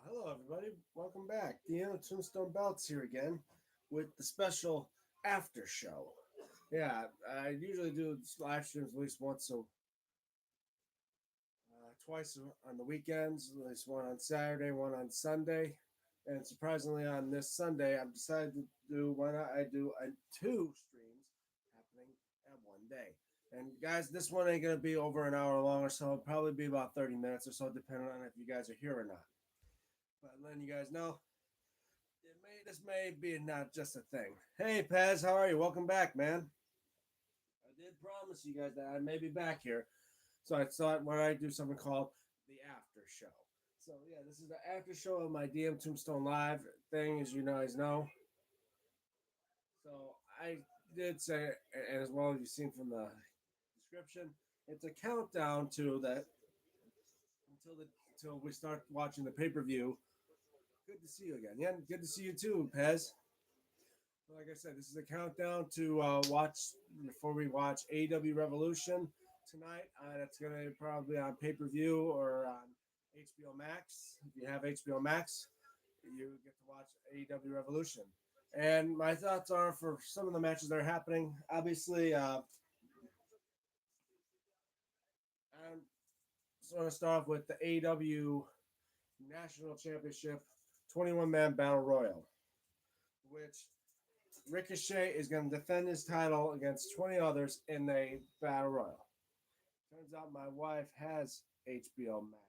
Hello everybody. Welcome back. DMTombstone Belts here again with the special after show. Yeah, I usually do live streams at least once, so twice on the weekends, at least one on Saturday, one on Sunday. And surprisingly, on this Sunday, I've decided to do why not I do two streams happening at one day. And guys, this one ain't gonna be over an hour long or so. It'll probably be about 30 minutes or so, depending on if you guys are here or not. But letting you guys know, this may be not just a thing. Hey, Pez, how are you? Welcome back, man. I did promise you guys that I may be back here, so I thought why I do something called the after show. So yeah, this is the after show of my DM Tombstone Live thing, as you guys know. So I did say, and as well as you've seen from the description, it's a countdown to that until we start watching the pay per view. Good to see you again. Yeah, good to see you too, Pez. Like I said, this is a countdown to watch before we watch AEW Revolution tonight. That's going to probably on pay per view or on HBO Max. If you have HBO Max, you get to watch AEW Revolution. And my thoughts are for some of the matches that are happening. Obviously, I'm going to start off with the AEW National Championship 21-man Battle Royal, which Ricochet is going to defend his title against 20 others in a battle royal. Turns out my wife has HBO Max,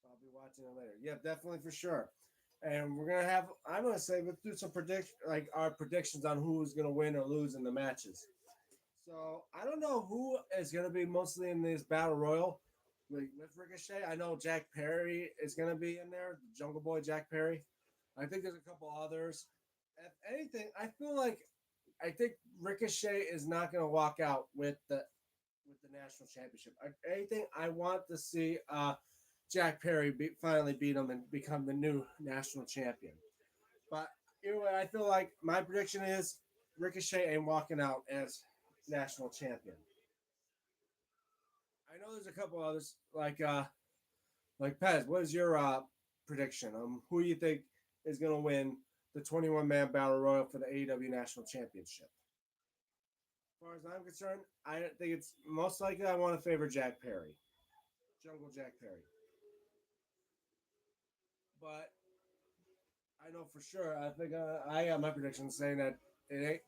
so I'll be watching it later. Yeah, definitely for sure. And we're gonna have. I'm gonna say let's do some our predictions on who's gonna win or lose in the matches. So I don't know who is gonna be mostly in this battle royal with Ricochet. I know Jack Perry is gonna be in there, Jungle Boy Jack Perry. I think there's a couple others. If anything, I think Ricochet is not going to walk out with the national championship. Anything I want to see Jack Perry finally beat him and become the new national champion. But either way, I feel like my prediction is Ricochet ain't walking out as national champion. I know there's a couple others like Pez. What is your prediction? Who do you think is going to win the 21-man battle royal for the AEW national championship? As far as I'm concerned, I think it's most likely I want to favor Jack Perry, Jungle Jack Perry. But I know for sure. I think I got my prediction saying that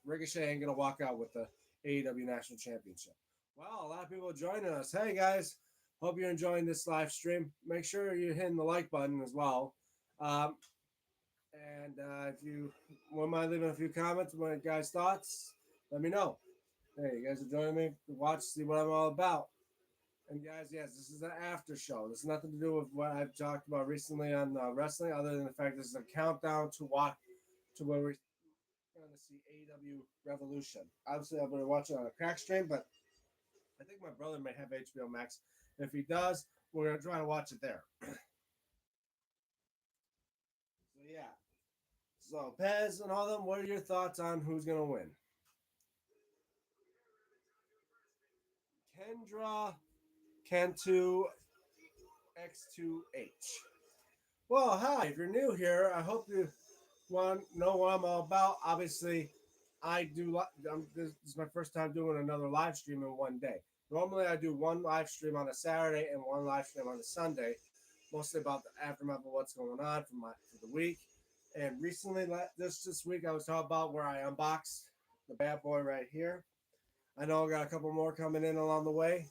Ricochet ain't gonna walk out with the AEW National Championship. Wow, a lot of people joining us. Hey guys, hope you're enjoying this live stream. Make sure you're hitting the like button as well. Um, and if you wouldn't mind leaving a few comments, what you guys' thoughts, let me know. Hey, you guys are joining me to watch, see what I'm all about. And guys, yes, this is an after show. This has nothing to do with what I've talked about recently on wrestling, other than the fact this is a countdown to watch to where we're going to see AEW Revolution. Obviously, I'm going to watch it on a crack stream, but I think my brother may have HBO Max. If he does, we're going to try to watch it there. So yeah. So Pez and all them, what are your thoughts on who's going to win? Kendra Cantu X2H. Well, hi. If you're new here, I hope you want to know what I'm all about. Obviously, I do. This is my first time doing another live stream in one day. Normally, I do one live stream on a Saturday and one live stream on a Sunday, mostly about the aftermath of what's going on for the week. And recently, this week, I was talking about where I unboxed the bad boy right here. I know I got a couple more coming in along the way,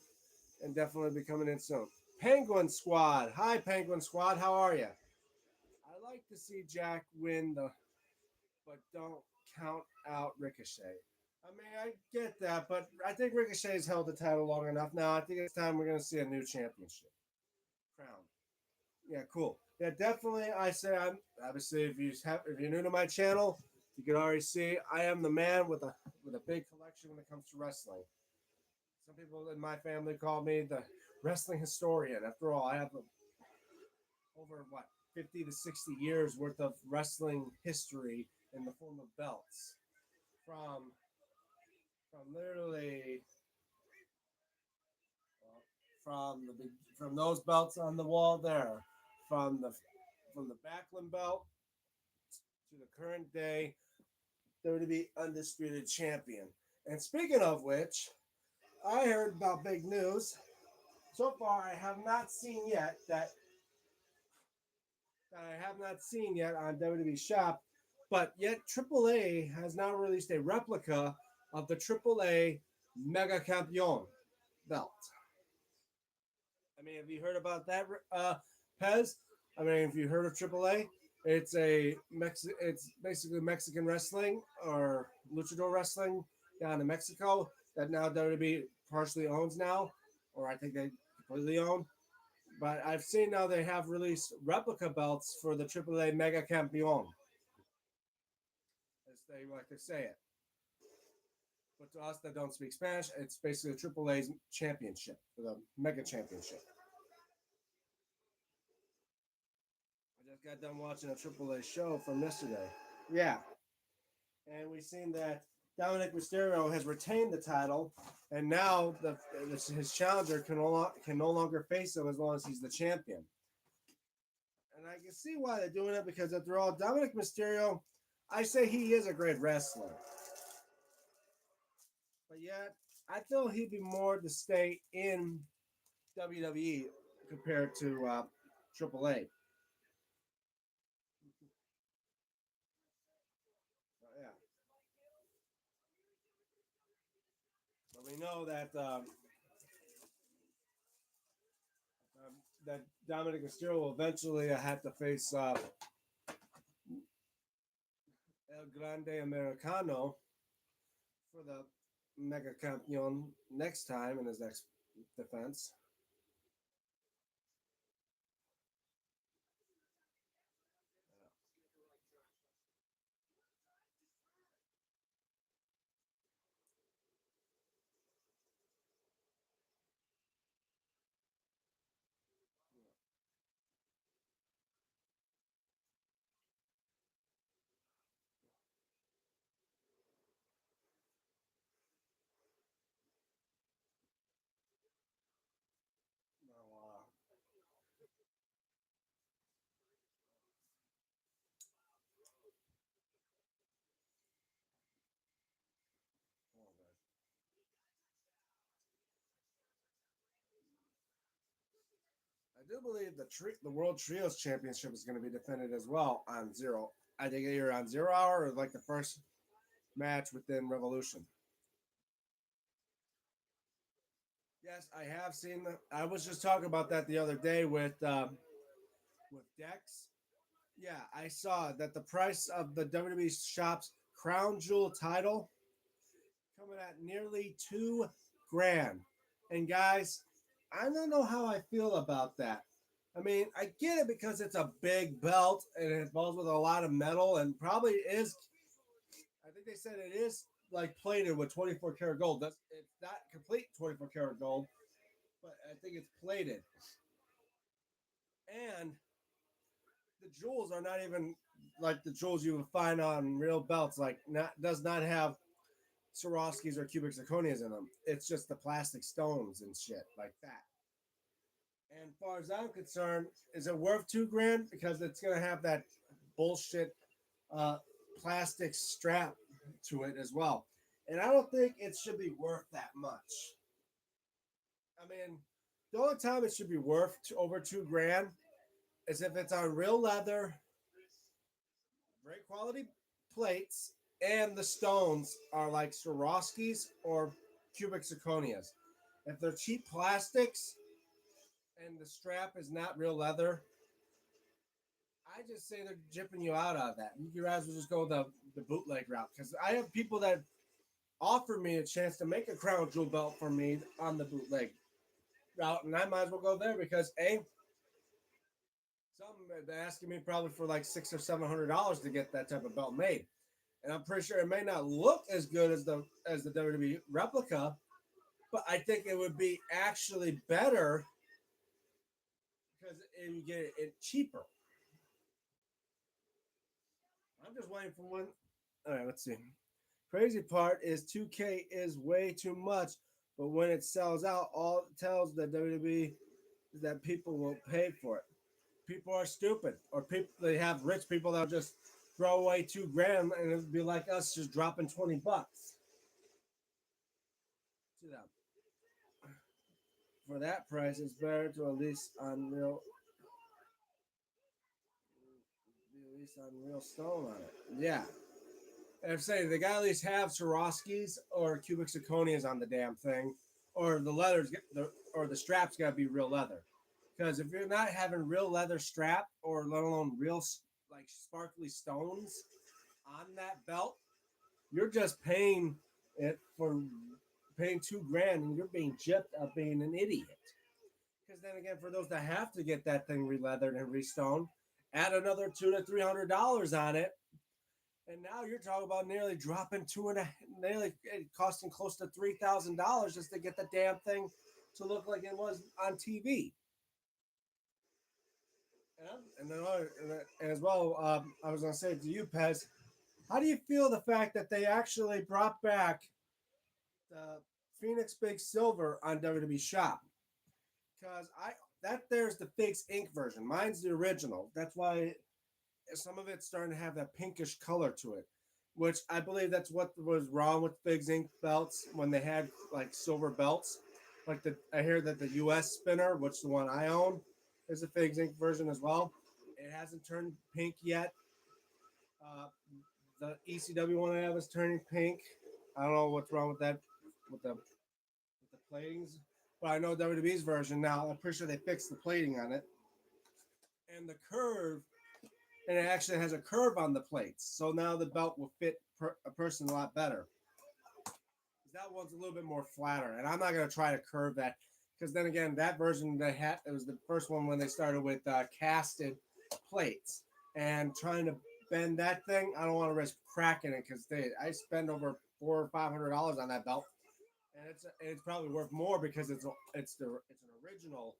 and definitely be coming in soon. Penguin Squad. Hi, Penguin Squad. How are you? I like to see Jack win but don't count out Ricochet. I mean, I get that, but I think Ricochet's held the title long enough now. I think it's time we're going to see a new championship crown. Yeah, cool. Yeah, definitely. I say I'm obviously if you're new to my channel, you can already see I am the man with a big collection when it comes to wrestling. Some people in my family call me the wrestling historian. After all, I have over 50 to 60 years worth of wrestling history in the form of belts from literally from those belts on the wall there, from from the Backlund belt to the current day WWE Undisputed Champion. And speaking of which, I heard about big news. So far, I have not seen yet that I have not seen yet on WWE Shop, but yet AAA has now released a replica of the AAA Mega Campeon belt. I mean, have you heard about that, Pez? I mean, if you heard of AAA, it's basically Mexican wrestling or luchador wrestling down in Mexico that now WWE partially owns now, or I think they completely own. But I've seen now they have released replica belts for the AAA Mega Campeon, as they like to say it. But to us that don't speak Spanish, it's basically AAA's championship, the Mega Championship. I just got done watching a AAA show from yesterday. Yeah, and we've seen that Dominic Mysterio has retained the title, and now his challenger can no longer face him as long as he's the champion. And I can see why they're doing it because after all, Dominic Mysterio, I say he is a great wrestler, but yet I feel he'd be more to stay in WWE compared to AAA. Yeah, but we know that Dominic Mysterio will eventually have to face El Grande Americano for the Mega Campeon next time in his next defense. Now, I do believe the World Trios Championship is going to be defended as well on Zero. I think either on Zero Hour or like the first match within Revolution. Yes, I have seen. I was just talking about that the other day with Dex. Yeah, I saw that the price of the WWE Shop's Crown Jewel title coming at nearly 2 grand. And guys, I don't know how I feel about that. I mean, I get it because it's a big belt and it involves with a lot of metal and probably is. I think they said it is like plated with 24 karat gold. It's not complete 24 karat gold, but I think it's plated. And the jewels are not even like the jewels you would find on real belts. Like, not does not have Swarovskis or cubic zirconias in them. It's just the plastic stones and shit like that. And as far as I'm concerned, is it worth 2 grand? Because it's gonna have that bullshit uh, plastic strap to it as well. And I don't think it should be worth that much. I mean, the only time it should be worth over 2 grand is if it's on real leather, great quality plates, and the stones are like Swarovskis or cubic zirconias. If they're cheap plastics and the strap is not real leather, I just say they're jipping you out of that. You guys will just go the bootleg route because I have people that offer me a chance to make a crown jewel belt for me on the bootleg route, and I might as well go there because some they're asking me probably for like $600 or $700 to get that type of belt made, and I'm pretty sure it may not look as good as the WWE replica, but I think it would be actually better because you get it cheaper. I'm just waiting for one. All right, let's see. Crazy part is 2K is way too much, but when it sells out, all it tells the WWE is that people won't pay for it. people are stupid, or people they have rich people that'll just throw away 2 grand, and it'd be like us just dropping $20 to them. For that price, it's better to at least on real stone on it. Yeah. And I'm saying they got to at least have Swarovskis or cubic zirconias on the damn thing, or or the straps got to be real leather. Because if you're not having real leather strap, or let alone real like sparkly stones on that belt, you're just paying it for paying 2 grand, and you're being gypped of being an idiot. Because then again, for those that have to get that thing re-leathered and re-stoned, add another $200 to $300 on it, and now you're talking about nearly dropping nearly costing close to $3,000 just to get the damn thing to look like it was on TV. And as well, I was going to say to you, Pez, how do you feel the fact that they actually brought back the Phoenix Big Silver on WWE Shop? Because there's the Figs Ink version. Mine's the original. That's why some of it's starting to have that pinkish color to it, which I believe that's what was wrong with Figs Ink belts when they had like silver belts. I hear that the U.S. spinner, which the one I own, is a Figs Ink version as well. It hasn't turned pink yet. Uh, the ECW one I have is turning pink. I don't know what's wrong with that with the platings, but I know WWE's version now. I'm pretty sure they fixed the plating on it, and the curve, and it actually has a curve on the plates, so now the belt will fit a person a lot better. That one's a little bit more flatter, and I'm not gonna try to curve that because then again, that version they had it was the first one when they started with casted plates and trying to bend that thing. I don't want to risk cracking it because I spend over $400 or $500 on that belt, and it's probably worth more because it's an original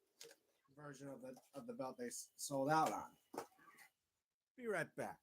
version of the belt they sold out on. Be right back.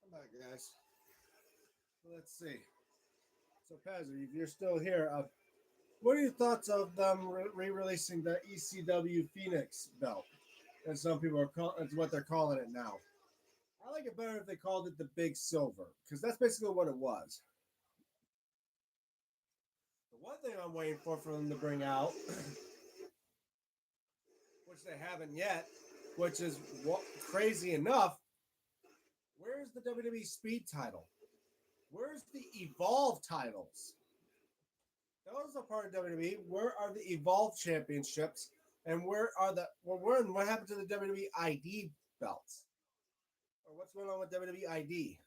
Come back, guys. Let's see. So, Paz, if you're still here, what are your thoughts of them re-releasing the ECW Phoenix belt? And some people are calling it's what they're calling it now. I like it better if they called it the Big Silver because that's basically what it was. The one thing I'm waiting for them to bring out, which they haven't yet, which is crazy enough, where's the WWE Speed title? Where's the Evolve titles? Those are part of WWE. Where are the Evolve championships? And what happened to the WWE ID belts? Or what's going on with WWE ID?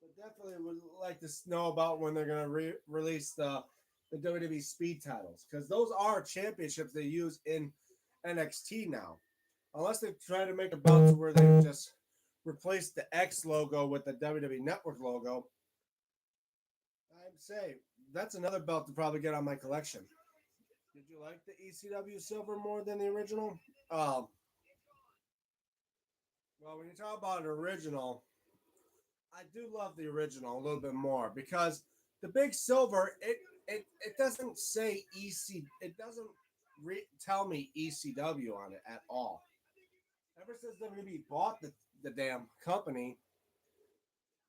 The definitely would like to know about when they're going to release the WWE Speed titles because those are championships they use in NXT now. Unless they try to make a belt to where they just replace the X logo with the WWE Network logo, I'd say that's another belt to probably get on my collection. Did you like the ECW Silver more than the original? Um, well, when you talk about an original, I do love the original a little bit more because the Big Silver it doesn't say EC it doesn't tell me ECW on it at all. Ever since WWE bought the damn company,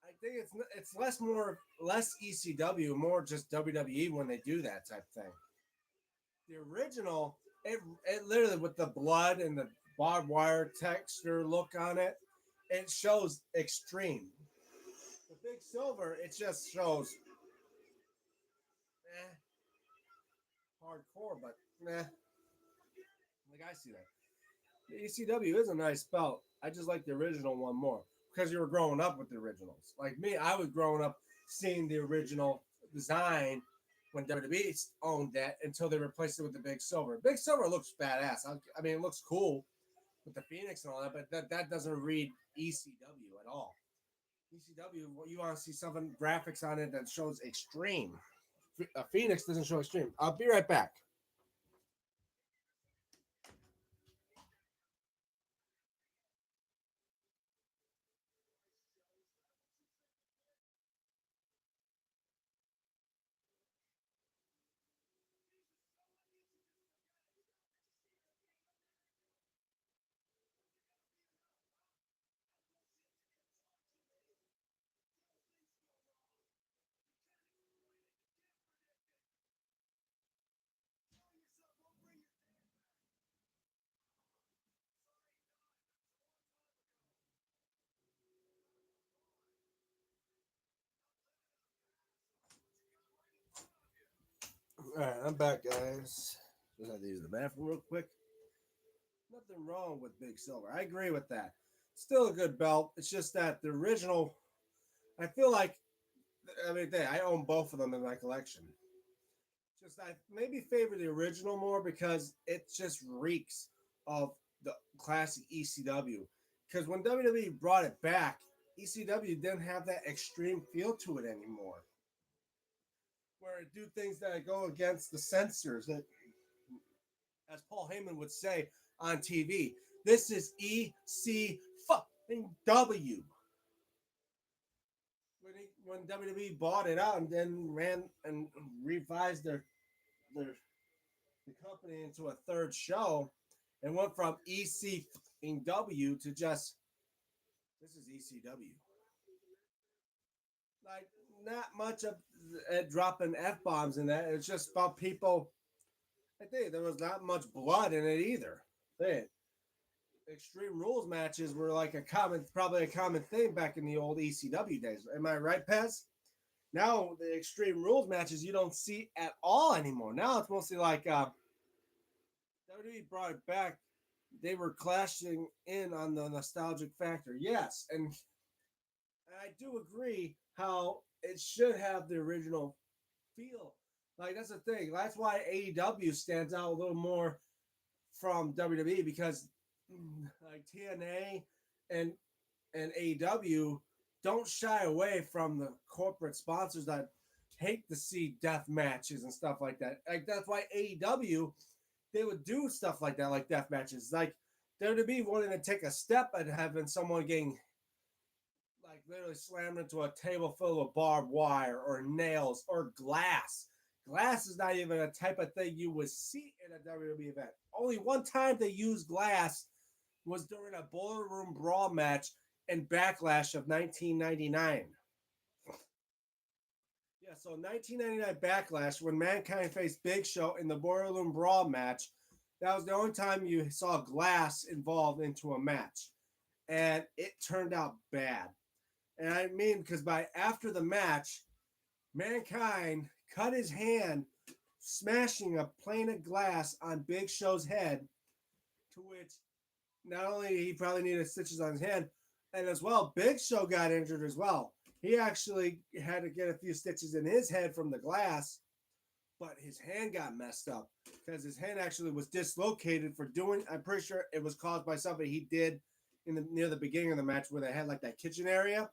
I think it's less ECW, more just WWE when they do that type thing. The original, it literally with the blood and the barbed wire texture look on it, it shows extreme. The Big Silver, it just shows eh, hardcore, but nah, like I see that. The ECW is a nice belt. I just like the original one more because you were growing up with the originals. Like me, I was growing up seeing the original design when WWE owned that until they replaced it with the Big Silver. Big Silver looks badass. I mean, it looks cool with the Phoenix and all that, but that doesn't read ECW at all. ECW, you want to see something graphics on it that shows extreme. A Phoenix doesn't show extreme. I'll be right back. All right, I'm back, guys. Just had to use the bathroom real quick. Nothing wrong with Big Silver. I agree with that. Still a good belt. It's just that the original, I feel like, I mean, I own both of them in my collection. Just I maybe favor the original more because it just reeks of the classic ECW. Because when WWE brought it back, ECW didn't have that extreme feel to it anymore. Where it do things that go against the censors. That, as Paul Heyman would say on TV, this is EC fucking W. When WWE bought it out and then ran and revised their the company into a third show and went from ECW to just this is ECW. Like not much of dropping f bombs in that. It's just about people. I think there was not much blood in it either. They, Extreme Rules matches were like probably a common thing back in the old ECW days. Am I right, Pez? Now the Extreme Rules matches you don't see at all anymore. Now it's mostly like WWE brought it back. They were clashing in on the nostalgic factor. Yes, and I do agree how it should have the original feel. Like that's the thing. That's why AEW stands out a little more from WWE because like TNA and AEW don't shy away from the corporate sponsors that hate to see death matches and stuff like that. Like that's why AEW they would do stuff like that, like death matches. Like WWE wanted to take a step at having someone getting like literally slammed into a table filled with barbed wire or nails or glass. Glass is not even a type of thing you would see in a WWE event. Only one time they used glass was during a Boiler Room Brawl match in Backlash of 1999. Yeah, so 1999 Backlash, when Mankind faced Big Show in the Boiler Room Brawl match, that was the only time you saw glass involved into a match. And it turned out bad. And I mean, because by after the match, Mankind cut his hand smashing a plane of glass on Big Show's head, to which not only he probably needed stitches on his hand, and as well, Big Show got injured as well. He actually had to get a few stitches in his head from the glass, but his hand got messed up because his hand actually was dislocated for doing. I'm pretty sure it was caused by something he did in the near the beginning of the match where they had like that kitchen area.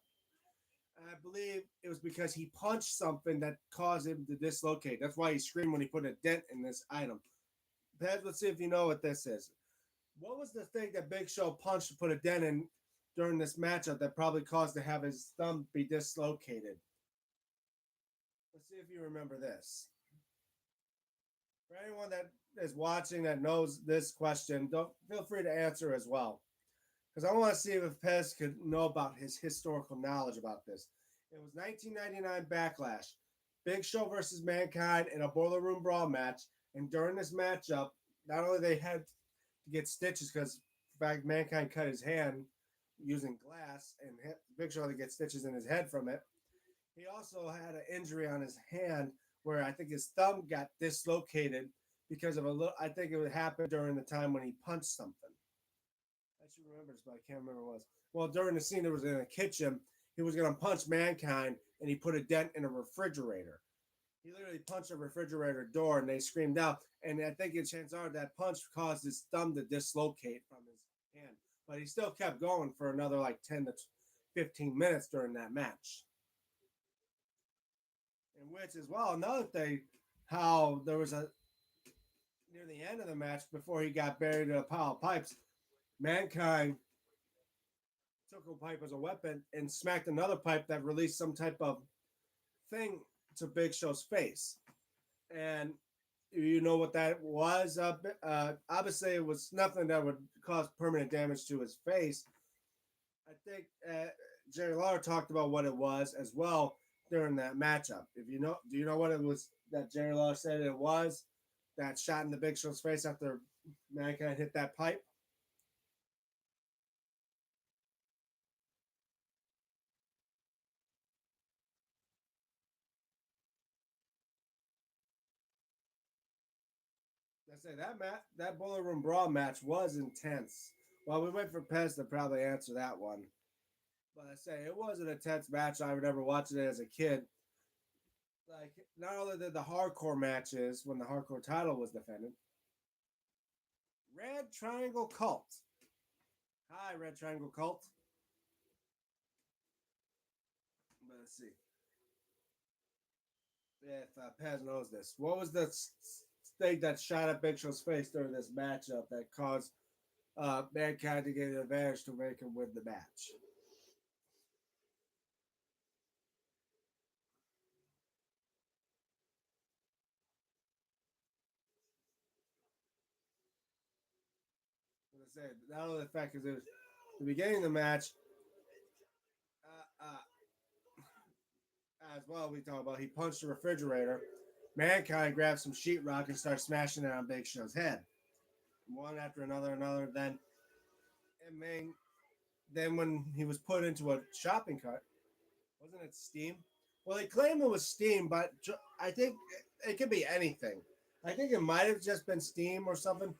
I believe it was because he punched something that caused him to dislocate. That's why he screamed when he put a dent in this item. Pez, let's see if you know what this is. What was the thing that Big Show punched to put a dent in during this matchup that probably caused to have his thumb be dislocated? Let's see if you remember this. For anyone that is watching that knows this question, don't feel free to answer as well. Because I want to see if Pez could know about his historical knowledge about this. It was 1999 Backlash, Big Show versus Mankind in a Boiler Room Brawl match. And during this matchup, not only they had to get stitches because, in fact, Mankind cut his hand using glass, and Big Show had to get stitches in his head from it. He also had an injury on his hand where I think his thumb got dislocated because of a little. I think it would happen during the time when he punched something. I should remember this, but I can't remember what it was. Well, during the scene, it was in a kitchen. He was going to punch Mankind, and he put a dent in a refrigerator. He literally punched a refrigerator door, and they screamed out. And I think chances are that punch caused his thumb to dislocate from his hand. But he still kept going for another like 10 to 15 minutes during that match. In which, as well, another thing, how there was a near the end of the match before he got buried in a pile of pipes, Mankind took a pipe as a weapon and smacked another pipe that released some type of thing to Big Show's face. And you know what that was? Obviously, it was nothing that would cause permanent damage to his face. I think Jerry Lawler talked about what it was as well during that matchup. If you know, do you know what it was that Jerry Lawler said it was? That shot in the Big Show's face after Mankind hit that pipe. I say that Boiler Room Brawl match was intense. Well, we wait for Pez to probably answer that one. But I say it was an intense match. I remember watching it as a kid. Like not only did the hardcore matches when the hardcore title was defended. Red Triangle Cult. Hi, Red Triangle Cult. But let's see if Pez knows this. What was the thing that shot at Big Show's face during this matchup that caused Mankind to get an advantage to make him win the match? Say not only the fact is it was the beginning of the match, as well. We talk about he punched the refrigerator. Mankind grabbed some sheetrock and started smashing it on Big Show's head, one after another, another. Then when he was put into a shopping cart, wasn't it steam? Well, they claim it was steam, but I think it could be anything. I think it might have just been steam or something.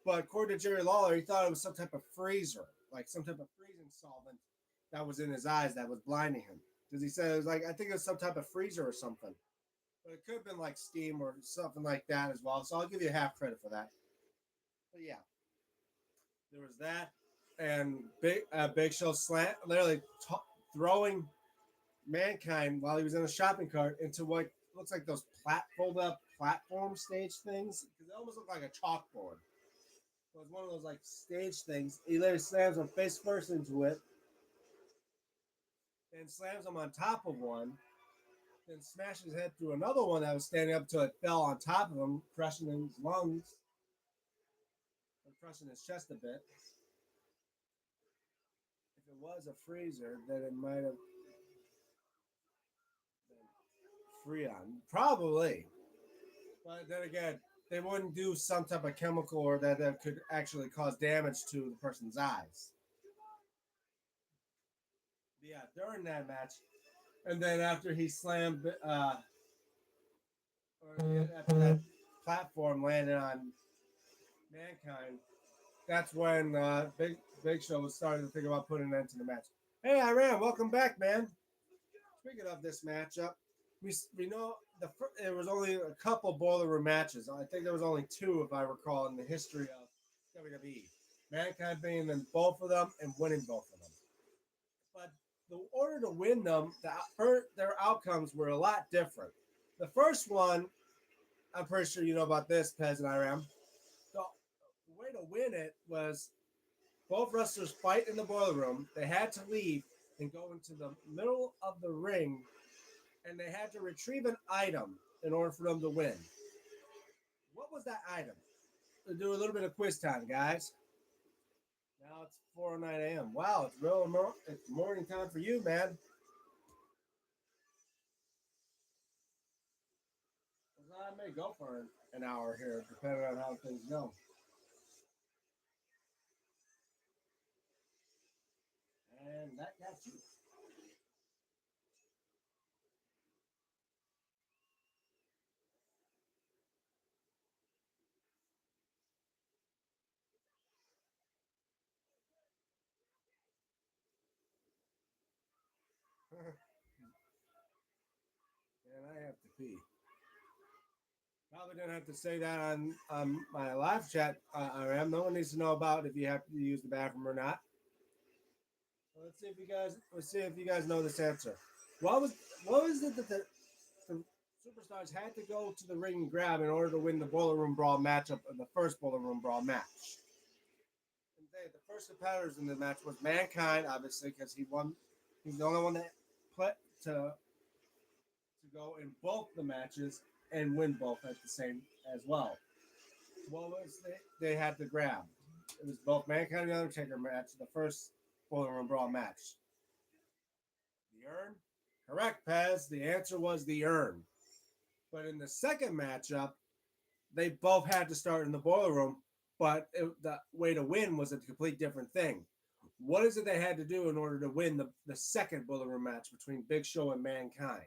But according to Jerry Lawler, he thought it was some type of freezer, like some type of freezing solvent that was in his eyes that was blinding him. Because he said it was like, I think it was some type of freezer or something. But it could have been like steam or something like that as well. So I'll give you half credit for that. But yeah, there was that. And Big Show slant, literally throwing Mankind while he was in a shopping cart into what looks like those fold up platform stage things. Because it almost looked like a chalkboard. It was one of those like stage things. He literally slams him face first into it, then slams him on top of one, then smashed his head through another one that was standing up until it fell on top of him, crushing his lungs and crushing his chest a bit. If it was a freezer, then it might have been Freon. Probably. But then again, they wouldn't do some type of chemical or that could actually cause damage to the person's eyes. But yeah, during that match, and then after he slammed, or after that platform landed on Mankind, that's when Big Show was starting to think about putting an end to the match. Hey, Iran, welcome back, man. Speaking of this matchup, we know there was only a couple boiler room matches. I think there was only two, if I recall, in the history of WWE. Mankind being in both of them and winning both of them. But the order to win them, their outcomes were a lot different. The first one, I'm pretty sure you know about this, Pez and Iram. The way to win it was both wrestlers fight in the boiler room. They had to leave and go into the middle of the ring, and they had to retrieve an item in order for them to win. What was that item? We'll do a little bit of quiz time, guys. Now it's 4:09 a.m. Wow, it's morning time for you, man. I may go for an hour here, depending on how things go. And that got you. And I have to pee. Probably didn't have to say that on my live chat. No one needs to know about if you have to use the bathroom or not. So let's see if you guys know this answer. What was what was it that the superstars had to go to the ring and grab in order to win the boiler room brawl matchup of the first boiler room brawl match? And the first competitors in the match was Mankind, obviously, because he won. He's the only one that put to go in both the matches and win both at the same as well. What was they had to grab? It was both Mankind and the Undertaker match, the first boiler room brawl match. The urn? Correct, Pez. The answer was the urn. But in the second matchup, they both had to start in the boiler room, but the way to win was a complete different thing. What is it they had to do in order to win the second boiler room match between Big Show and Mankind?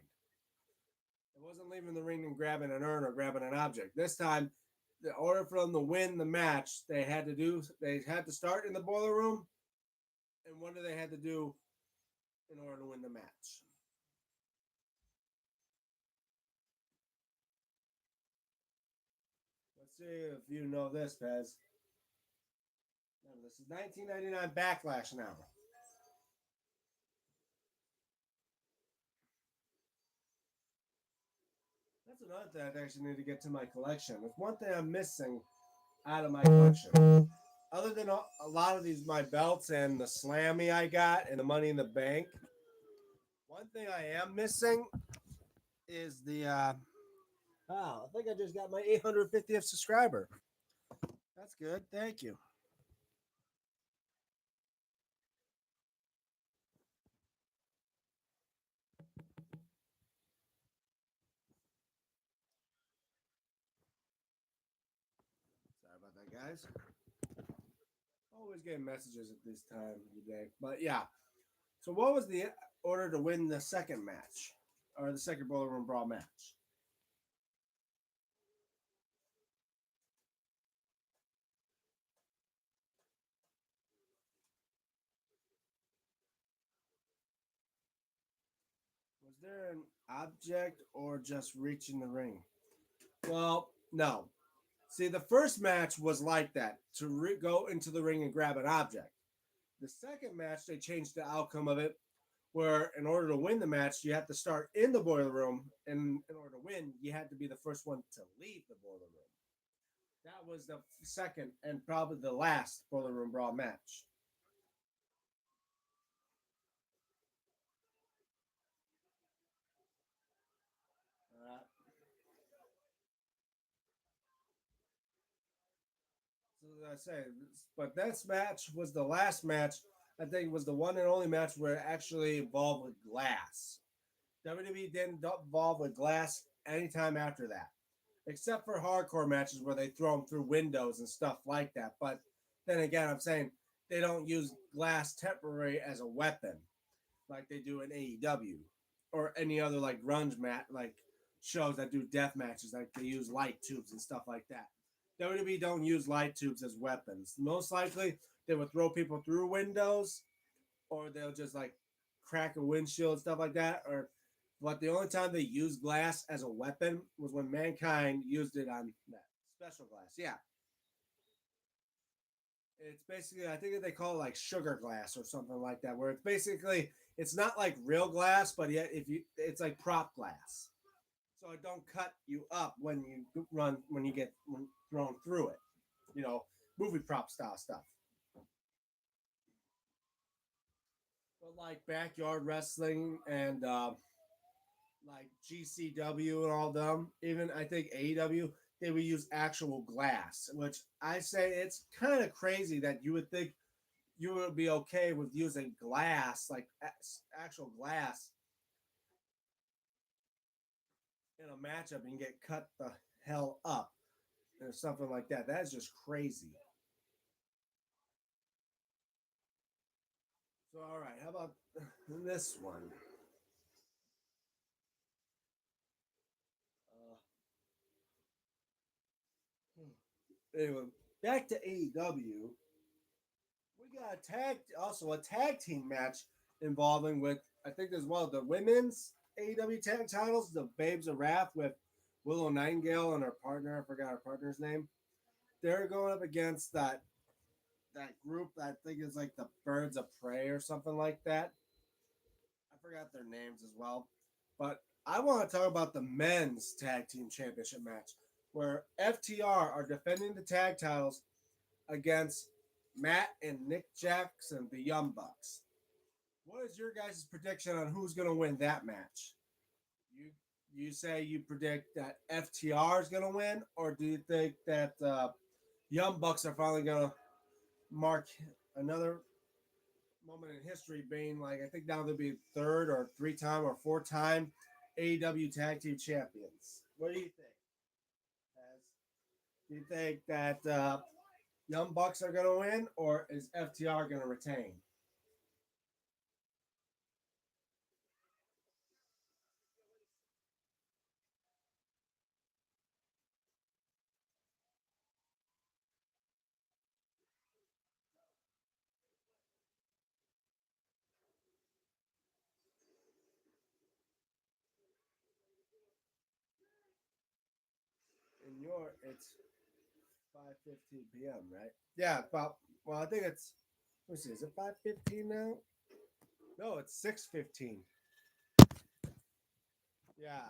It wasn't leaving the ring and grabbing an urn or grabbing an object. This time, in order for them to win the match, they had to start in the boiler room. And what do they had to do in order to win the match? Let's see if you know this, Pez. No, this is 1999 Backlash now. That's another thing I actually need to get to my collection. There's one thing I'm missing out of my collection. Other than a lot of these, my belts and the Slammy I got and the Money in the Bank, one thing I am missing is the. Oh, I think I just got my 850th subscriber. That's good. Thank you. Sorry about that, guys. Always getting messages at this time of the day. But yeah. So what was the order to win the second match? Or the second Boiler Room Brawl match? Was there an object or just reaching the ring? Well, no. See, the first match was like that to go into the ring and grab an object. The second match, they changed the outcome of it, where in order to win the match, you have to start in the boiler room, and in order to win, you had to be the first one to leave the boiler room. That was the second and probably the last boiler room brawl match. Uh, so as I say, but this match was the last match. I think it was the one and only match where it actually involved with glass. WWE didn't involve with glass anytime after that, except for hardcore matches where they throw them through windows and stuff like that. But then again, I'm saying they don't use glass temporary as a weapon like they do in AEW or any other like grunge mat like shows that do death matches like they use light tubes and stuff like that. WWE don't use light tubes as weapons. Most likely they would throw people through windows or they'll just like crack a windshield and stuff like that or But the only time they used glass as a weapon was when mankind used it on that special glass. Yeah, it's basically, I think they call it like sugar glass or something like that, where it's basically, it's not like real glass, but yet if you, it's like prop glass, so it don't cut you up when you run, when you get thrown through it. You know, movie prop style stuff. But like backyard wrestling and like GCW and all them, even I think AEW, they would use actual glass, which I say it's kind of crazy that you would think you would be okay with using glass, like actual glass, in a matchup and get cut the hell up or something like that. That's just crazy. So, all right, how about this one? Uh, anyway, back to AEW. We got a tag team match involving with, I think as well, the women's AEW tag titles, the Babes of Wrath with Willow Nightingale and her partner. I forgot her partner's name. They're going up against that group that I think is like the Birds of Prey or something like that. I forgot their names as well. But I want to talk about the men's tag team championship match where FTR are defending the tag titles against Matt and Nick Jackson, the Young Bucks. What is your guys' prediction on who's going to win that match? You you say you predict that FTR is going to win, or do you think that Young Bucks are finally going to mark another moment in history, being like, I think now they'll be third or three-time or four-time AEW Tag Team Champions? What do you think? Do you think that Young Bucks are going to win, or is FTR going to retain? In your, it's 5:15 p.m. Right? Yeah, about. Well, I think it's. Let's see. Is it 5:15 now? No, it's 6:15. Yeah,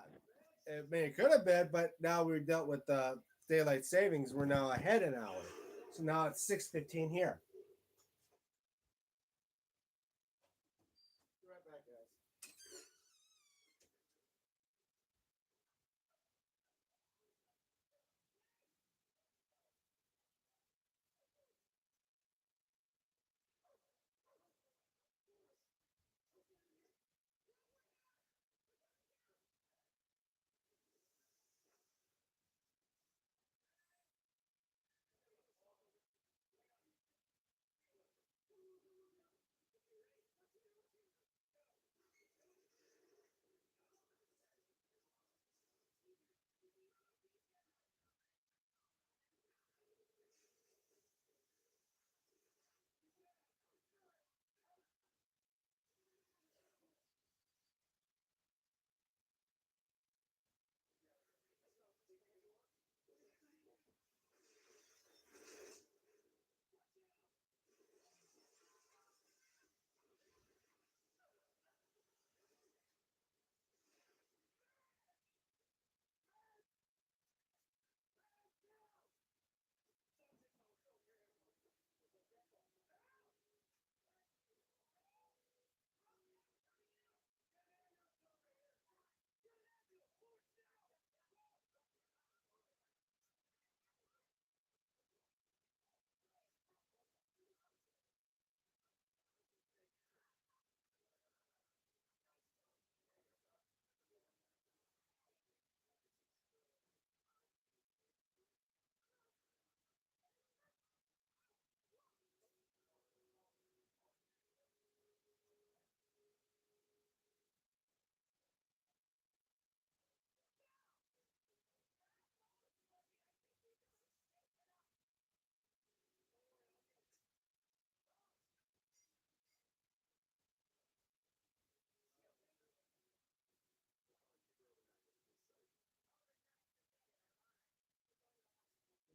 it could have been, but now we dealt with daylight savings. We're now ahead an hour, so now it's 6:15 here. Be right back, guys.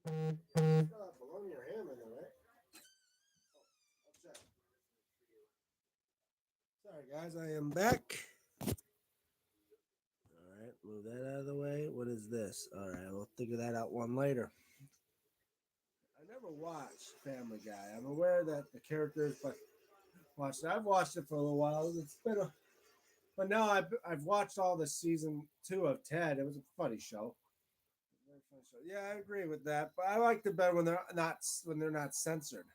Still have bologna or ham in there, right? I'll check. Sorry, guys, I am back. All right, move that out of the way. What is this? All right, we'll figure that out one later. I never watched Family Guy. I'm aware that the characters, but watched it. I've watched it for a little while. It's been a, but now I've watched all the season two of Ted. It was a funny show. Very funny show. Yeah, I agree with that. But I liked it better when they're not censored.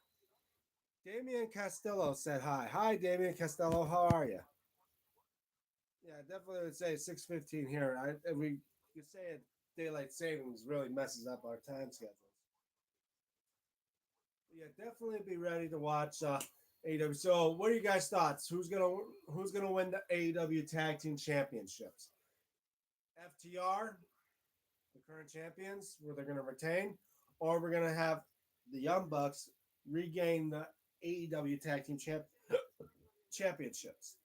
Damien Costello said hi. Hi, Damien Costello. How are you? Yeah, definitely would say 6:15 here. We you say it daylight savings really messes up our time schedules. Yeah, definitely be ready to watch AEW. So, what are you guys' thoughts? Who's gonna win the AEW Tag Team Championships? FTR, the current champions, where they're gonna retain, or we're gonna have the Young Bucks regain the AEW Tag Team Championships.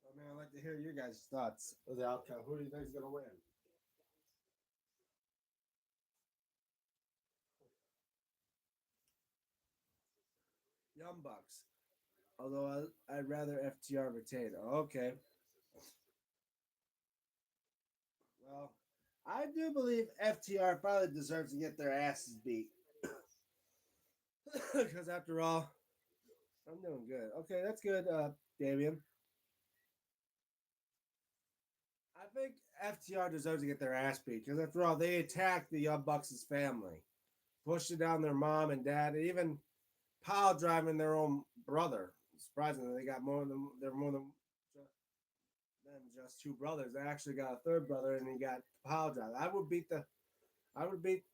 I mean, I'd like to hear your guys' thoughts of the outcome. Who do you think is gonna win? Young Bucks. Although I'd rather FTR retain. Okay. Well, I do believe FTR probably deserves to get their asses beat. Because after all, I'm doing good. Okay, that's good, Damien. I think FTR deserves to get their ass beat because after all, they attacked the Young Bucks' family, pushed it down their mom and dad, and even pile driving their own brother. Surprisingly, they got more than they're more than just two brothers. They actually got a third brother, and he got pile drive. I would beat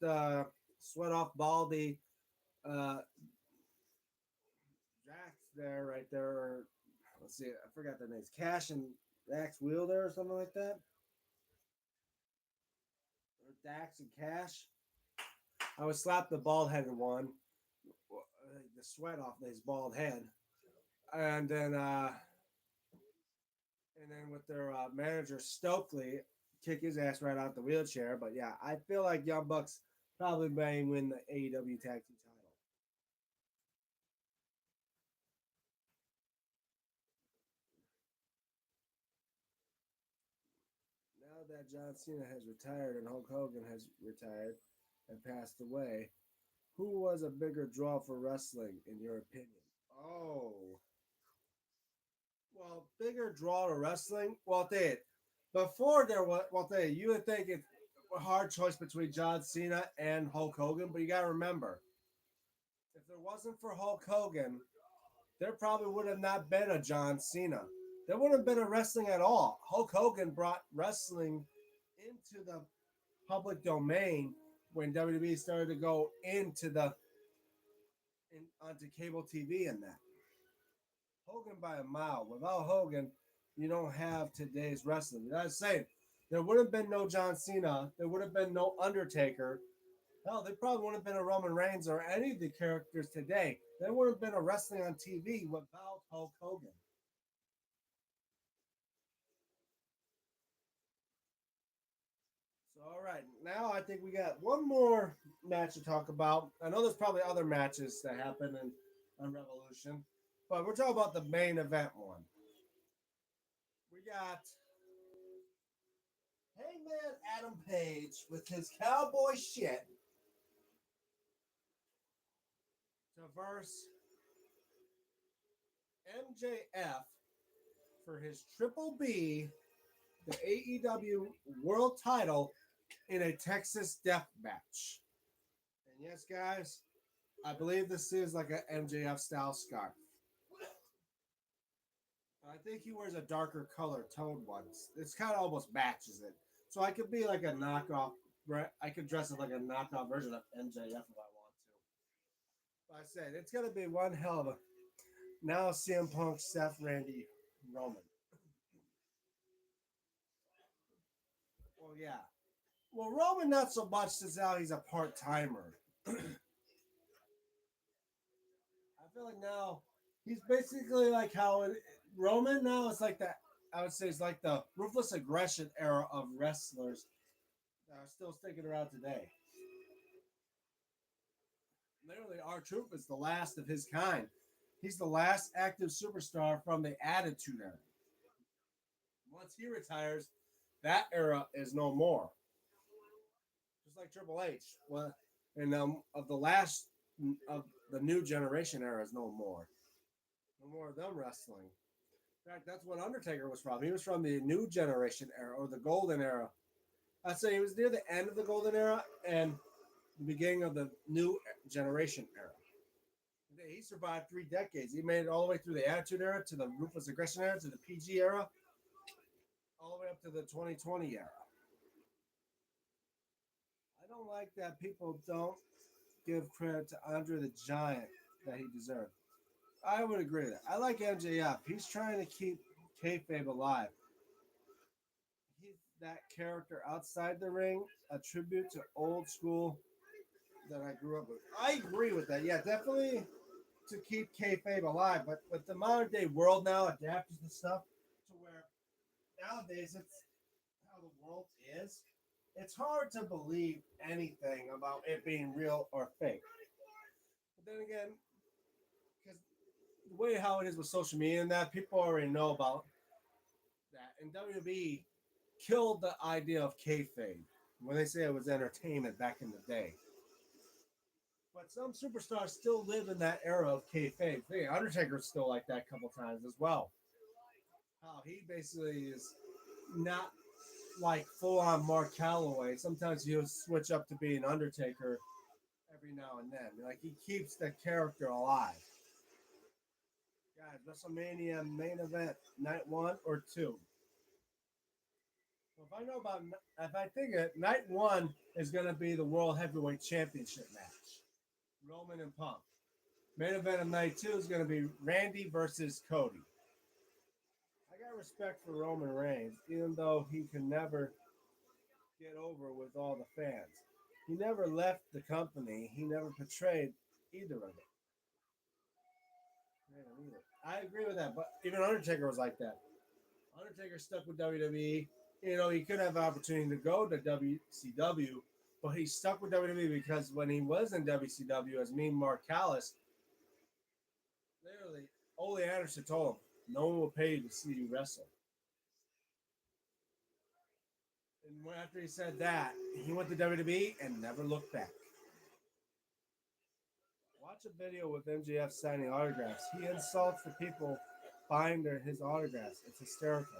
the sweat off Baldy uh, Jax there, right there. Let's see, I forgot their names. Cash and Dax Wheeler or something like that. Or Dax and Cash. I would slap the bald headed one, the sweat off his bald head, and then with their manager Stokely, kick his ass right out the wheelchair. But yeah, I feel like Young Bucks probably may win the AEW Tag Team title. Now that John Cena has retired and Hulk Hogan has retired and passed away, who was a bigger draw for wrestling, in your opinion? Oh, well, bigger draw to wrestling. Well, they before there was. Well, you would think it's a hard choice between John Cena and Hulk Hogan, but you got to remember, if there wasn't for Hulk Hogan, there probably would have not been a John Cena. There wouldn't have been a wrestling at all. Hulk Hogan brought wrestling into the public domain when WWE started to go into onto cable TV and that. Hogan by a mile. Without Hogan, you don't have today's wrestling. You know what I'm saying? There would have been no John Cena. There would have been no Undertaker. Hell, there probably wouldn't have been a Roman Reigns or any of the characters today. There would have been a wrestling on TV without Hulk Hogan. So, all right, now I think we got one more match to talk about. I know there's probably other matches that happen in on Revolution, but we're talking about the main event one. We got Hangman Adam Page with his cowboy shit to verse MJF for his Triple B, the AEW World Title in a Texas Death Match. And yes, guys, I believe this is like a MJF style scarf. I think he wears a darker color toned one. It's kind of almost matches it. So I could be like a knockoff. I could dress it like a knockoff version of MJF if I want to. But I said it's gonna be one hell of a now CM Punk, Seth, Randy, Roman. Oh yeah. Well, Roman not so much since now he's a part timer. I feel like now he's basically like how Roman now is like that. I would say it's like the ruthless aggression era of wrestlers that are still sticking around today. Literally, R-Truth is the last of his kind. He's the last active superstar from the Attitude Era. Once he retires, that era is no more. Just like Triple H. Well, and of the last of the new generation era is no more. No more of them wrestling. In fact, that's what Undertaker was from. He was from the new generation era or the golden era. I'd say he was near the end of the golden era and the beginning of the new generation era. He survived 3 decades. He made it all the way through the Attitude Era to the Ruthless Aggression Era to the PG era, all the way up to the 2020 era. I don't like that people don't give credit to Andre the Giant that he deserved. I would agree with that. I like MJF. He's trying to keep kayfabe alive. He's that character outside the ring, a tribute to old school that I grew up with. I agree with that. Yeah, definitely to keep kayfabe alive. But with the modern day world now adapted to stuff to where nowadays it's how the world is. It's hard to believe anything about it being real or fake. But then again, because the way how it is with social media and that, people already know about that. And WWE killed the idea of kayfabe when they say it was entertainment back in the day. But some superstars still live in that era of kayfabe. Undertaker's still like that a couple times as well. How he basically is not like full on Mark Calloway. Sometimes he'll switch up to being Undertaker every now and then. Like he keeps the character alive. Guys, WrestleMania main event, night 1 or 2. Well, if I know about, if I think it, night 1 is going to be the World Heavyweight Championship match, Roman and Punk. Main event of night 2 is going to be Randy versus Cody. I got respect for Roman Reigns, even though he can never get over with all the fans. He never left the company. He never betrayed either of them. I agree with that, but even Undertaker was like that. Undertaker stuck with WWE. You know, he could have an opportunity to go to WCW, but he stuck with WWE because when he was in WCW as Mean Mark Callis, literally, Ole Anderson told him, no one will pay you to see you wrestle. And after he said that, he went to WWE and never looked back. Watch a video with MJF signing autographs. He insults the people buying his autographs. It's hysterical.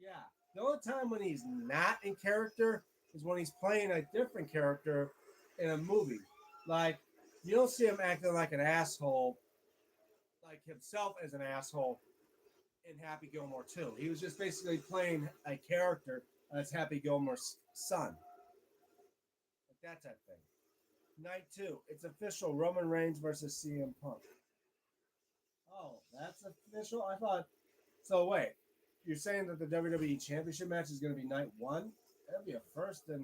Yeah. The only time when he's not in character is when he's playing a different character in a movie. Like, you don't see him acting like an asshole, like himself as an asshole in Happy Gilmore 2. He was just basically playing a character as Happy Gilmore's son. Like that type of thing. Night 2, it's official Roman Reigns versus CM Punk. Oh, that's official? I thought. So, wait. You're saying that the WWE Championship match is going to be night 1? That'd be a first, and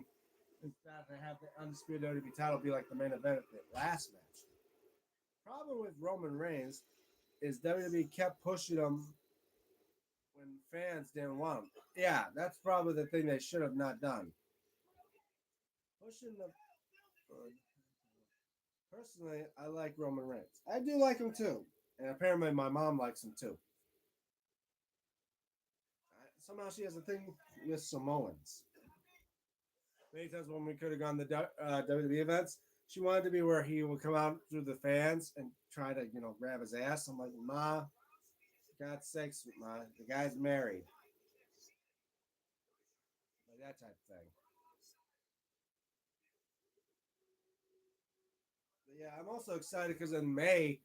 in fact, to have the undisputed WWE title be like the main event of the last match. Problem with Roman Reigns is WWE kept pushing him when fans didn't want him. Yeah, that's probably the thing they should have not done. Pushing the. Personally, I like Roman Reigns. I do like him too, and apparently my mom likes him too. Somehow she has a thing with Samoans. Many times when we could have gone to WWE events, she wanted to be where he would come out through the fans and try to, grab his ass. I'm like, Ma, for God's sakes, Ma, the guy's married. Like that type of thing. But yeah, I'm also excited because in May,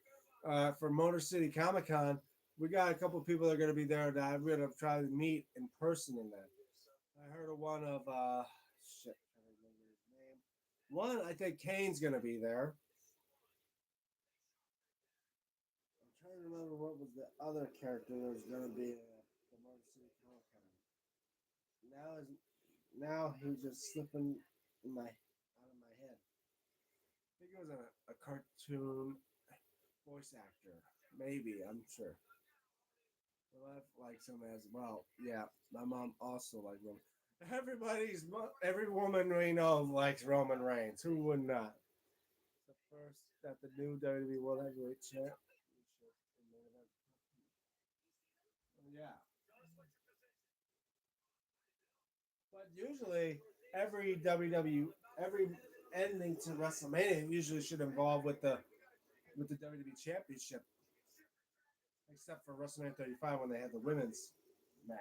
for Motor City Comic Con, we got a couple of people that are going to be there that I'm going to try to meet in person in that. I heard of one of, shit, I don't remember his name. One, I think Kane's going to be there. I'm trying to remember what was the other character that was going to be the Motor City Comic Con. Now is now he's just slipping in my out of my head. I think he was a cartoon voice actor. Maybe, I'm sure. My wife likes him as well. Yeah, my mom also likes him. Every woman we know likes Roman Reigns. Who would not? The first that the new WWE World Heavyweight Champ. Yeah, but usually every ending to WrestleMania usually should involve with the WWE Championship, except for WrestleMania 35 when they had the women's match.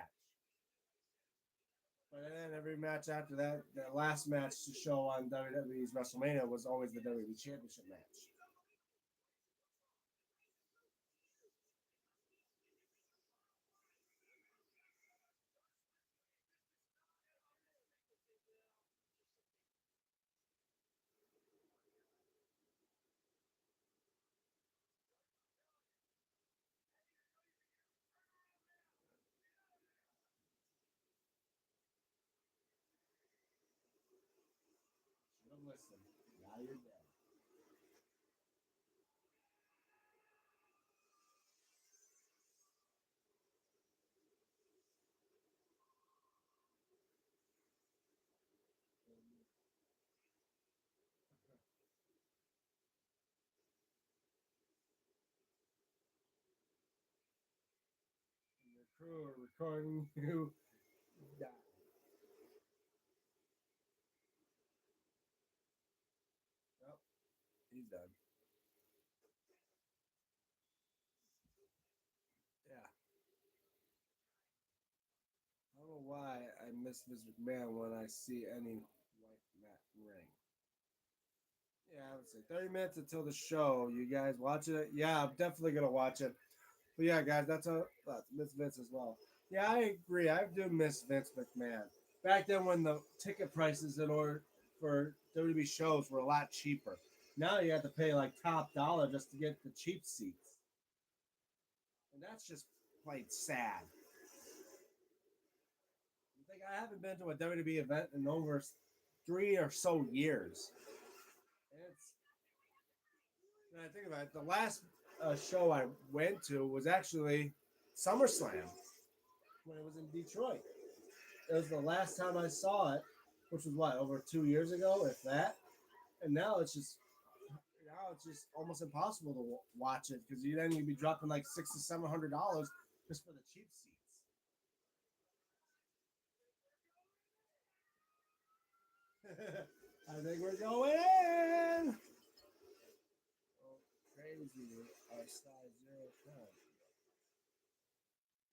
But then every match after that, the last match to show on WWE's WrestleMania was always the WWE Championship match. Should have listened. Now you're dead. And your crew are recording you. Die. Well, he's done. Yeah. I don't know why I miss Vince McMahon when I see any white mat ring. Yeah, I would say 30 minutes until the show. You guys watching it? Yeah, I'm definitely gonna watch it. But yeah, guys, that's miss Vince as well. Yeah, I agree. I do miss Vince McMahon. Back then, when the ticket prices in order for WWE shows were a lot cheaper. Now you have to pay like top dollar just to get the cheap seats, and that's just plain sad. Like I haven't been to a WWE event in over 3 or so years. And it's when I think about it, the last show I went to was actually SummerSlam when it was in Detroit. It was the last time I saw it, which was what over 2 years ago, if that. And now it's just almost impossible to watch it because you then you'd be dropping like $600 to $700 just for the cheap seats. I think we're going in. Oh, crazy. Our size 0 10.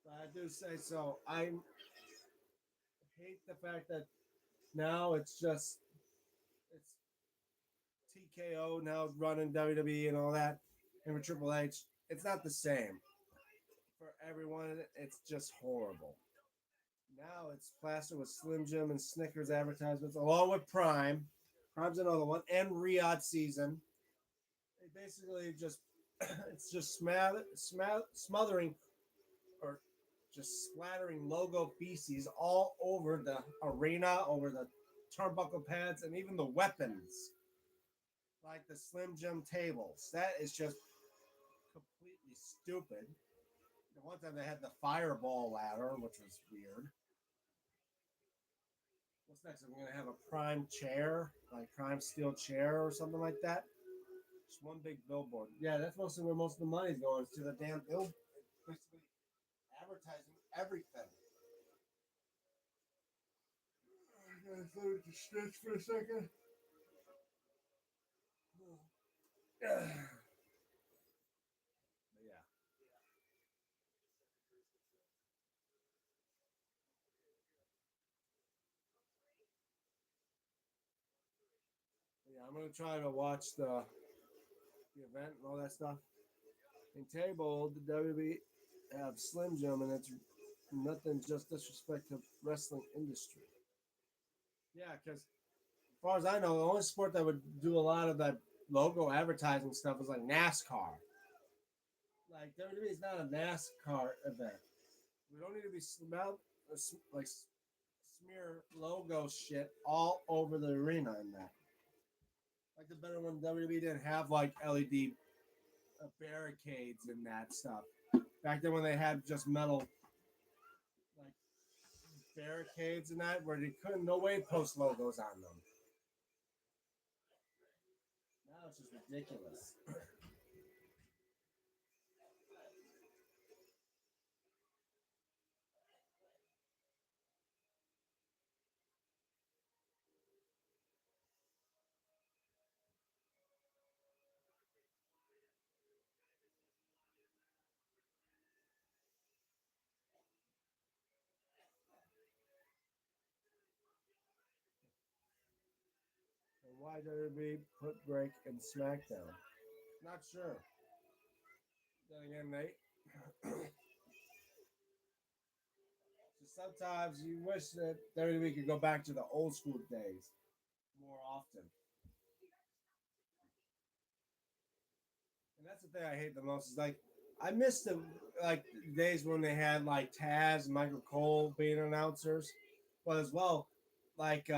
But I do say so. I hate the fact that now it's TKO now running WWE and all that, and with Triple H, it's not the same for everyone. It's just horrible. Now it's plastered with Slim Jim and Snickers advertisements, along with Prime. Prime's another one, and Riyadh season. They basically just it's just smothering or just splattering logo feces all over the arena, over the turnbuckle pads, and even the weapons, like the Slim Jim tables. That is just completely stupid. The one time they had the fireball ladder, which was weird. What's next? I'm gonna have a prime chair, like prime steel chair or something like that. Just one big billboard. Yeah, that's mostly where most of the money's going, is to the damn bill. Basically advertising everything. I'm gonna throw it to stretch for a second. But yeah. Yeah, I'm gonna try to watch the event and all that stuff. In table, the WWE have Slim Jim, and it's nothing just disrespect to wrestling industry. Yeah, because as far as I know, the only sport that would do a lot of that logo advertising stuff is like NASCAR. Like WWE is not a NASCAR event. We don't need to be like smear logo shit all over the arena in that. Like the better when WWE didn't have like LED barricades and that stuff. Back then when they had just metal like barricades and that where they couldn't no way post logos on them. Now it's just ridiculous. And why WWE put break in SmackDown? Not sure. Then again, they so sometimes you wish that WWE could go back to the old school days more often. And that's the thing I hate the most is like I miss the like days when they had like Taz and Michael Cole being announcers, but as well like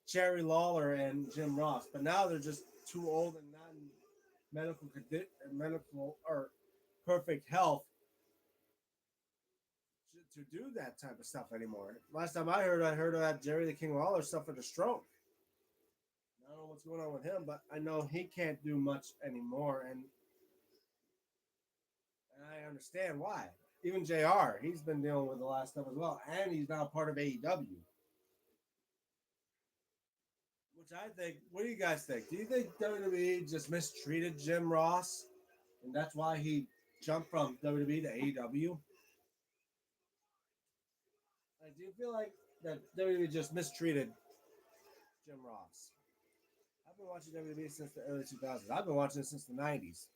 Jerry Lawler and Jim Ross. But now they're just too old and not in medical or perfect health to do that type of stuff anymore. Last time I heard of that Jerry the King Lawler suffered a stroke. I don't know what's going on with him, but I know he can't do much anymore, and I understand why. Even JR, he's been dealing with a lot of stuff as well, and he's now part of AEW. Which I think, what do you guys think? Do you think WWE just mistreated Jim Ross, and that's why he jumped from WWE to AEW? Like, do you feel like that WWE just mistreated Jim Ross? I've been watching WWE since the early 2000s. I've been watching it since the 90s.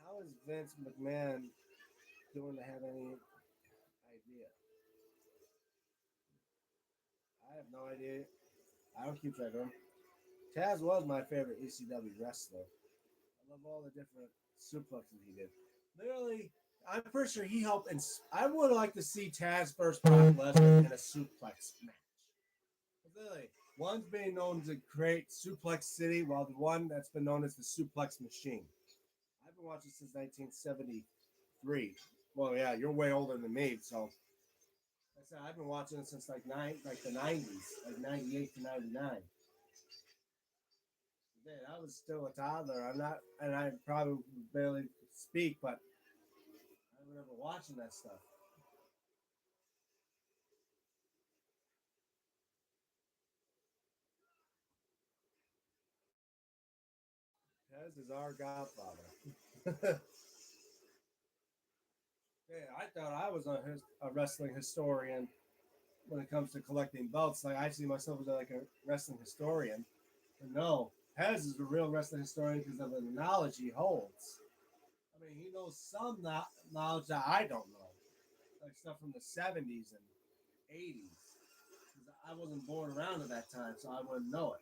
How is Vince McMahon doing to have any idea? I have no idea. I don't keep track of him. Taz was my favorite ECW wrestler. I love all the different suplexes he did. Literally, I'm pretty sure he helped. And I would like to see Taz versus Brock Lesnar in a suplex match. Literally, one's being known to create Suplex City, while the one that's been known as the Suplex Machine. I've been watching since 1973. Well, yeah, you're way older than me, so I said I've been watching it since like the 90s, like 98 to 99. Man, I was still a toddler. I'm not, and I probably barely speak, but I remember watching that stuff. Tez is our godfather. Yeah, I thought I was a wrestling historian when it comes to collecting belts. Like I see myself as like a wrestling historian. But no, Pez is a real wrestling historian because of the knowledge he holds. I mean, he knows some knowledge that I don't know, like stuff from the 70s and 80s. I wasn't born around at that time, so I wouldn't know it.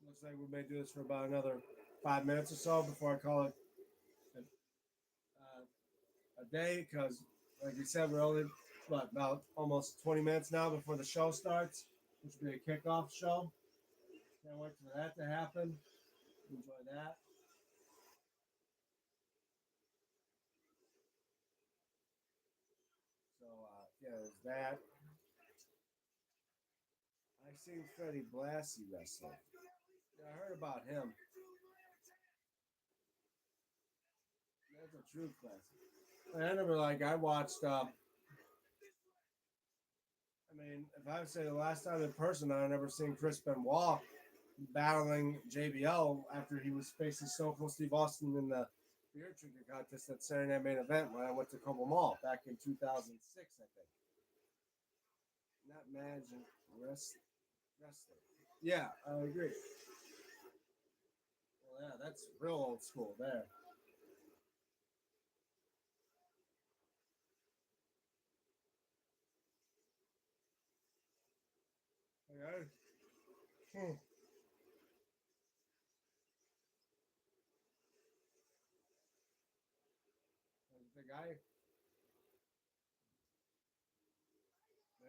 Looks like we may do this for about another 5 minutes or so before I call it a day because, like you said, we're only about almost 20 minutes now before the show starts, which will be a kickoff show. Can't wait for that to happen. Enjoy that. So yeah, there's that. I seen Freddie Blassie wrestle. Yeah, I heard about him. That's a true classic. I remember, like, I watched. I mean, if I would say the last time in person, I never seen Chris Benoit battling JBL after he was facing Stone Cold Steve Austin in the beer drinking contest at Saturday Night Main Event when I went to Como Mall back in 2006, I think. Not managing wrestling. Yeah, I agree. Well, yeah, that's real old school there. Okay. Hmm.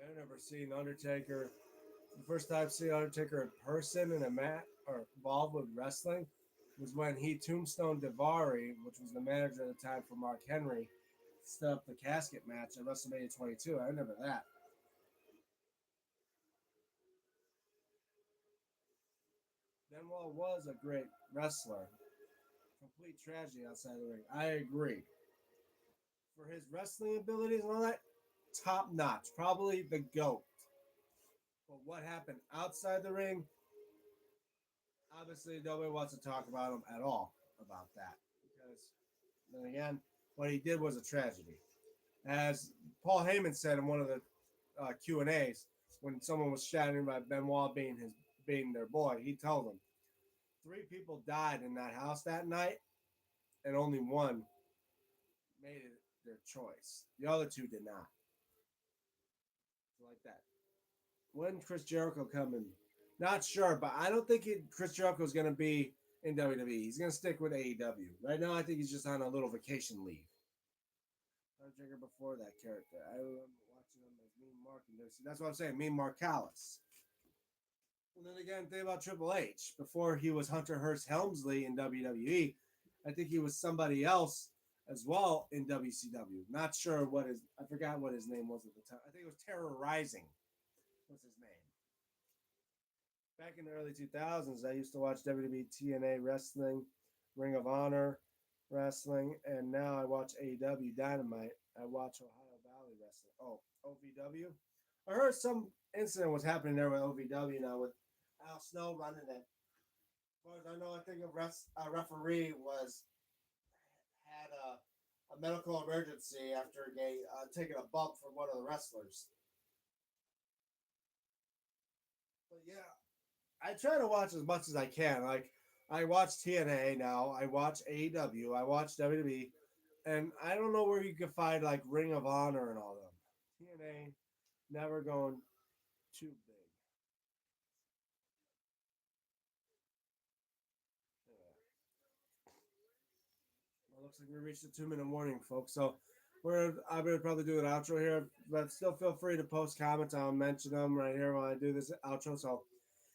I never seen Undertaker. The first time seeing Undertaker in person in a mat or involved with wrestling was when he Tombstone Davari, which was the manager at the time for Mark Henry, set up the casket match at WrestleMania 22. I remember that. Benoit was a great wrestler. Complete tragedy outside the ring. I agree. For his wrestling abilities and all that, top notch. Probably the GOAT. But what happened outside the ring, obviously nobody wants to talk about him at all about that. Because then again, what he did was a tragedy. As Paul Heyman said in one of the Q and A's, when someone was shouting about Benoit being their boy, he told them three people died in that house that night, and only one made it their choice. The other two did not. So like that. When Chris Jericho coming? Not sure, but I don't think Chris Jericho is going to be in WWE. He's going to stick with AEW. Right now, I think he's just on a little vacation leave. Undertaker before that character. I remember watching him as Mean Mark and that's what I'm saying. Mean Mark Callis. And then again, think about Triple H. Before he was Hunter Hearst Helmsley in WWE, I think he was somebody else as well in WCW. Not sure what his, I forgot what his name was at the time. I think it was Terrorizing was his name. Back in the early 2000s, I used to watch WWE TNA Wrestling, Ring of Honor Wrestling, and now I watch AEW Dynamite. I watch Ohio Valley Wrestling. Oh, OVW. I heard some incident was happening there with OVW now with Al Snow running it. As far as I know, I think a referee was had a medical emergency after taking a bump from one of the wrestlers. But yeah, I try to watch as much as I can. Like I watch TNA now, I watch AEW, I watch WWE, and I don't know where you can find like Ring of Honor and all them. TNA never going too big. Well, looks like we reached the 2 minute warning, folks. So I'm gonna probably do an outro here, but still feel free to post comments. I'll mention them right here when I do this outro. So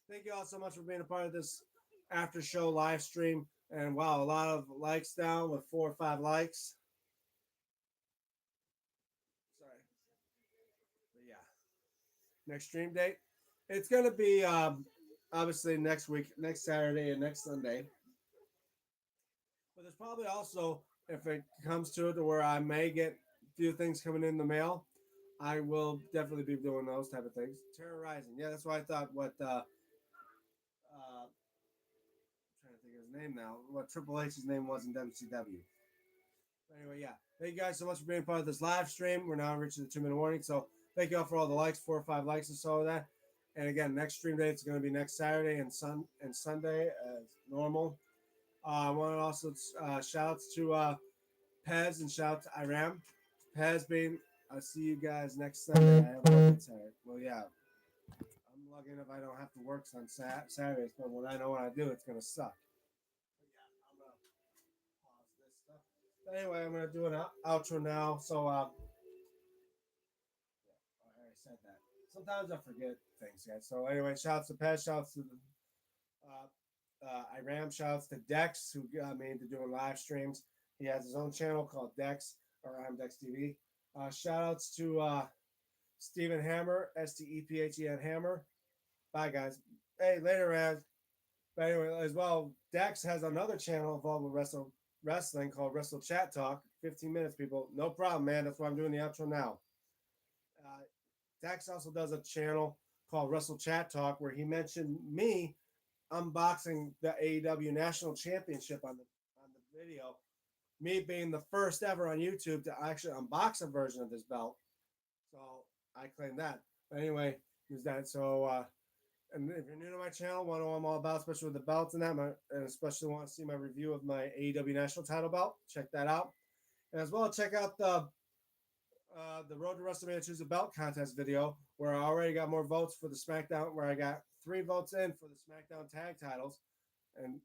thank you all so much for being a part of this after show live stream. And wow, a lot of likes down with 4 or 5 likes. Sorry, but yeah, next stream date. It's gonna be obviously next week, next Saturday, and next Sunday. But there's probably also, if it comes to it, to where I may get a few things coming in the mail, I will definitely be doing those type of things. Terrorizing, yeah, that's why I thought what I'm trying to think of his name now. What Triple H's name was in WCW. Anyway, yeah, thank you guys so much for being part of this live stream. We're now reaching the 2 minute warning, so thank you all for all the likes, 4 or 5 likes or so of that. And again, next stream date is going to be next Saturday and Sunday as normal. I want to also shout outs to Pez and shout out to Iram. Pez being, I'll see you guys next Sunday. I have a work Saturday. Well, yeah, I'm lucky enough I don't have to work on Saturdays, but when I know what I do, it's going to suck. But yeah, I'm going to pause this stuff. But anyway, I'm going to do an outro now. So, yeah, I already said that. Sometimes I forget things, guys. So, anyway, shouts to Pez, shouts to the Iram, shouts to Dex, who got me into doing live streams. He has his own channel called Dex, or I'm Dex TV. Shout outs to Stephen Hammer, STEPHEN Hammer. Bye, guys. Hey, later, Raz. But anyway, as well, Dex has another channel involved with wrestling called Wrestle Chat Talk. 15 minutes, people. No problem, man. That's why I'm doing the outro now. Uh, Dex also does a channel called Wrestle Chat Talk where he mentioned me unboxing the AEW National Championship on the video. Me being the first ever on YouTube to actually unbox a version of this belt. So I claim that. But anyway, use that. So and if you're new to my channel, want to know what I'm all about, especially with the belts and that, and especially want to see my review of my AEW National Title belt, check that out. And as well, check out the Road to WrestleMania Choose a Belt contest video, where I already got more votes for the SmackDown, where I got 3 votes in for the SmackDown tag titles. And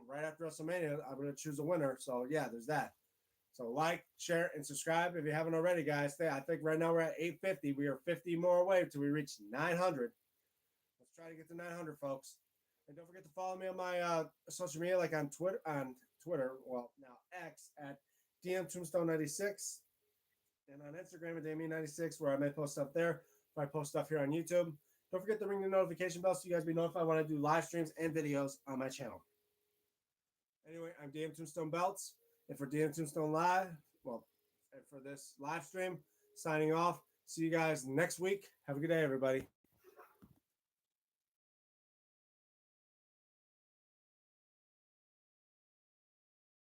right after WrestleMania, I'm going to choose a winner. So yeah, there's that. So like, share, and subscribe if you haven't already, guys. I think right now we're at 850. We are 50 more away till we reach 900. Let's try to get to 900, folks. And don't forget to follow me on my social media, like on Twitter, well, now X, at DMTombstone96, and on Instagram at Damien96, where I may post stuff there. If I post stuff here on YouTube. Don't forget to ring the notification bell so you guys be notified when I do live streams and videos on my channel. Anyway, I'm DM Tombstone Belts, and for DM Tombstone Live, well, and for this live stream, signing off. See you guys next week. Have a good day, everybody.